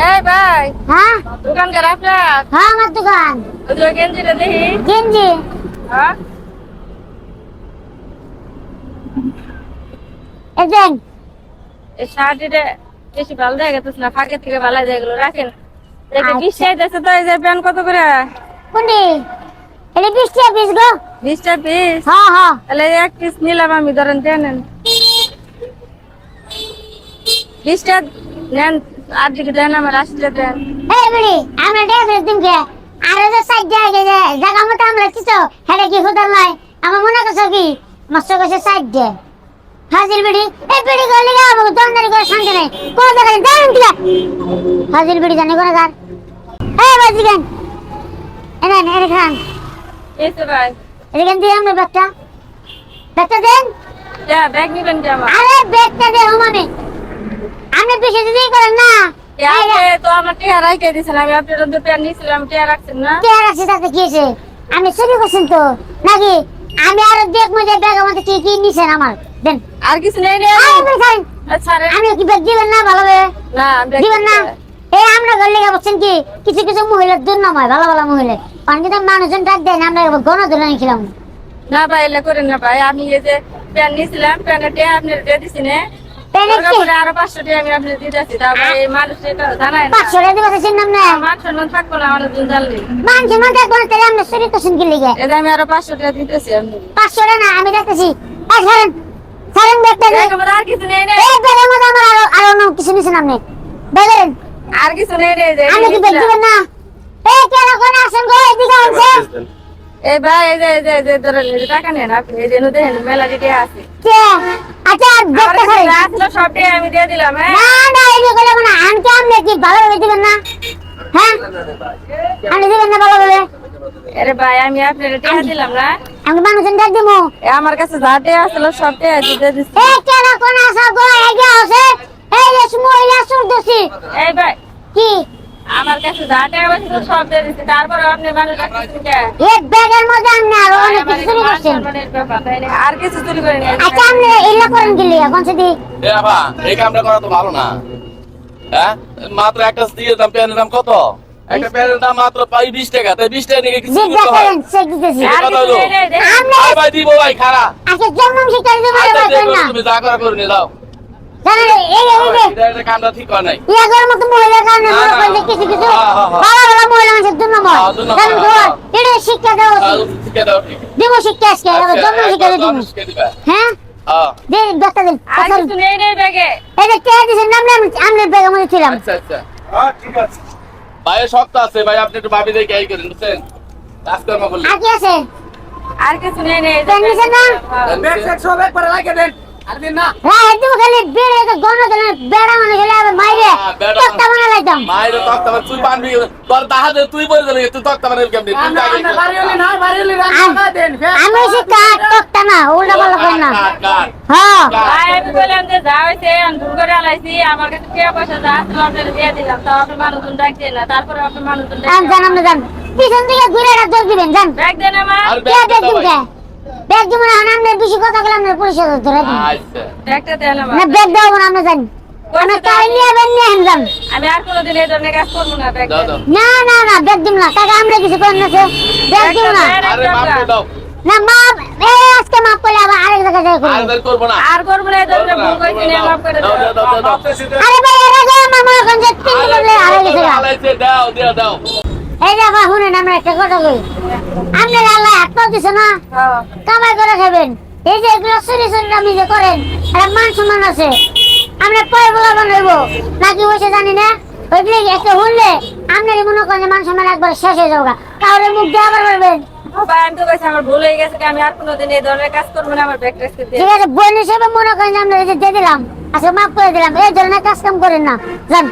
এই ভাই, হ্যাঁ দোকানদার আপনার? হ্যাঁ আমার দোকান ওই যে গেঞ্জিটা দেখি। গেঞ্জি হ্যাঁ? এই দেন এই শার্টিটা বেশি ভালো দেখা যাচ্ছে না, ফাঁকে থেকে ভালো যায়, এগুলো রাখেন। দেখে আচ্ছা। 20 টাকা দিচ্ছে তো, এই যে প্যান্ট কত করে? কোনটি এটা 20 টাকা পিস গো 20 টাকা পিস? হ্যাঁ হ্যাঁ তাহলে এক পিস নিলাম আমি, ধরেন নেন 20 টাকা নেন, আর দিকে দেন, আমার 80 টাকা দেন। এই বিড়ি আমরা ড্রেস দিমকে আর যে সাইড জায়গা মতো আমরা কিছু হেডে কি হুদার নাই আমার মনে করছে কি মস্ত কাছে সাইড দে হাজির বিড়ি এই বিড়ি গলি গা আমাকে দন্দারি করে শান্তি নাই কোন জায়গায় দেন দিলা হাজির বিড়ি জানি কোন গান এই বাজিগান এনে এনে খান এই তো ভাই, এখান দিয়ে আমরা ব্যাগটা দেন যা ব্যাগ নিবেন কি আমার? আরে ব্যাগটা দে মানে আপনি পিছে দিতেই করেন না এই যে তো আমার টিয়া রাখতে দিয়েছেন, আমি আপনার তো প্যান্ট নিয়েছিলাম, টিয়া রাখছেন না? কে আছে তাতে কি আছে আমি চুরি করছেন তো নাকি আমি আর দেখবো যে ব্যাগ আমাদের কি কি নিছেন আমার দেন আর কিছু নেই রে? আরে ভাই ছাড়েন। আচ্ছা রে। আমি কি ব্যাগ দিবেন না ভালোভাবে না, ব্যাগ দিবেন না এই আমরা গল্লি বলছেন কি কিছু কিছু মহিলার দুর্নাম হয় ভালো ভালো মহিলা কারণ কিন্তু মানুষজন ডাক দেন আমরা গণ ধরে নিয়েছিলাম না ভাই, এলে করেন না ভাই, আমি এই যে প্যান্ট নিয়েছিলাম, প্যান্টের টিয়া আপনার দিয়ে দিছি না, প্যান্টের দরকার কি? পড়লে আরো 500 টাকা আমি আপনার দিয়ে দিচ্ছি, তারপরে এই মানুষ এটা জানায় না। 500 টাকা দিবো চিনলাম না আমার সম্মান থাকবো না, আমার দুধ জানলে মানুষ মন থাকবো না তাহলে আমরা চুরি করছেন কি লিগে এই যে আমি আরো 500 টাকা দিতেছি আপনি। 500 টাকা না আমি দেখতেছি ছাড়েন ছাড়েন ব্যাগটা ব্যাগ আমার আর কিছু নেই রে, এই ব্যাগের মধ্যে আমার আরো অন্য কিছু নিছেন আপনি ব্যাগের আর কিছু নেই রে, যে আমি কি ব্যাগ দিবেন না এই কেন কোন আসেন গো এদিকে আসেন এই ভাই, এই যে ধরেন, এই যে টাকা নেন আপনি, এই যে দেখেন মেলা দিতে আছে, কে আচ্ছা আমার ব্যাগটা কাছে ছাড়েন যা আসলো সব টাকা আমি দিয়ে দিলাম। হ্যাঁ, না না এদিকে বলে না আনকে আপনি কি ভালোভাবে দিবেন না হ্যাঁ আপনি দিবেন না ভালোভাবে আরে ভাই আমি আপনার টাকা দিলাম না, আমি মানুষজন ডাক দিমু আমার কাছে যা টাকা আসলো সব টাকা দিয়ে দিচ্ছি। এই কেন কোন আসা গো এগিয়ে আছে এই যে মহিলা সুরদসি এই ভাই, কি আমার কাছে যা টাকা আসলো সব দিয়ে দিচ্ছি, তারপরে আপনি মানুষ রাখতেছেন কে? এই ব্যাগের মধ্যে আপনি আরো অনেক কিছু চুরি করছেন আর কিছু চুরি করে নিয়ে আচ্ছা আপনি এগুলো করেন কি লিয়া কোন সেদি এ বাবা এই কামটা করা তো ভালো না। হ্যাঁ মাত্র একটা দিয়ে দাম প্যানের দাম কত? একটা প্যানের দাম মাত্র 20 টাকা, তাই 20 টাকা নিয়ে কিছু জিজ্ঞাসা করতে হয়? করেন চেক দিতেছি এটা কথা হলো। আপনি ভাই ভাই দিব ভাই খারাপ। আচ্ছা জন্ম শিক্ষা দিতে আচ্ছা পারবেন দেখো না তুমি যা করা করে নিয়ে দাও। জানেন এই এটা কামটা ঠিক হয় নাই। ইয়াগর মতো মহিলার কারণে না, মনে না, করেন যে কিছু কিছু হ্যাঁ, হ্যাঁ, হ্যাঁ। ভালো ভালো মহিলা মানুষের দুর্নাময় হ্যাঁ, দুর্নাময়, জানেন তো হ্যাঁ। এটা শিক্ষা দেওয়া উচিত শিখে দাও ঠিক। দিব শিক্ষা আজকে আচ্ছা, জন্ম শিক্ষা একদম দিতে শিখে দিবা। হ্যাঁ হ্যাঁ, দে ডাক্তার দিন আর কিছু নেই রে ব্যাগে। এই যে কে দিছেন নাম নাম আমি বেগম মধ্যে ছিলাম আচ্ছা আচ্ছা। হ্যাঁ ঠিক আছে। ভাই শক্ত আছে ভাই, আপনি একটু ভাবি দেখে এই করেন বুঝছেন? কাজকর্ম করলে। আর কি আছে আর কিছু নেই রে, পেন নিছেন না ব্যাগ স্যাগ সব একবারে লাগিয়ে দেন। আর দিন না। রাত দিব খালি বেড়ে তো গণ দেন বেড়া মানে গেলে আবার মাইরে বেড়া। তক্তা বানা লাইতাম মায়ের তক্তা মানে তুই বানবি, তোর তাহাতে তুই বলে দিলি তুই তক্তা মানে কেমনি? তুই আগে আমি শিক্ষা তক্তা না উল্টা পাল্টা করেন না কাট, কাট, হ্যাঁ কাট। ভাই আমি বললাম যে যা হয়েছে আমি ভুল করে আলাইছি, আমার কাছে টাকা পয়সা যা আসলো আপনার দিয়ে দিলাম, তাও আপনি মানুষজন ডাকছেন না, তারপরে আপনি মানুষজন আমি জান আপনি জান পিছন থেকে ঘুরে একটা দৌড় দিবেন জান ব্যাগ দেন আমার, আর কে ব্যাগ ব্যাগ দাও দিন ভাই। কে ব্যাগ দিব না আপনি বেশি কথা বলে আপনি পুলিশে ধরে দিন আচ্ছা। ব্যাগটা দেন আমার। না ব্যাগ দাও না আপনি জান আমি কাই নিয়ে বেন নিয়ে যান আমি আর কোনোদিন এই ধরনের কাজ করবো না, ব্যাগ দাও দেন। দাও। না না না ব্যাগ দিম না কাকা আমরা কিছু করেন না ব্যাগ দিব না আরে মাপ করে দাও। না মাপ এই আজকে মাপ করলে আবার আরেক জায়গায় যাই আর করব বের করবো না। আর করবো না, এই ধরনের ভুল করেছি না, মাফ করে দাও, দেন। দাও, দাও, দাও। আরে ভাই এর আগে আমার মনে করেন যে তিন দিন বলে আড়াই গেছে গা। আলাইছে, দাও, দাও, দাও। এই যে আবার শুনেন আমরা একটা কথা কই আপনার আল্লাহ হাত পাও দিছে না হ্যাঁ। কামাই করে খাবেন এই যে এগুলো চুরি চুরি আপনি যে করেন একটা মান সম্মান আছে আমরা পয় বলা বানাইবো নাকি হয়েছে জানি না ওইগুলো একটা শুনলে আপনারই মনে করেন যে মান সম্মান একবার শেষ হয়ে যাওয়া কাউরে মুখ দিয়ে আবার বলবেন ভাই আমি তো কইছি আমার ভুল হয়ে গেছে, আমি আর কোনোদিন এই ধরনের কাজ করবো না, আমার ব্যাগটা আজকে দিয়ে ঠিক আছে বোন হিসেবে মনে করেন যে আমরা এই যে দিয়ে দিলাম আজকে মাফ করে দিলাম এই ধরনের কাজ কাম করেন না জান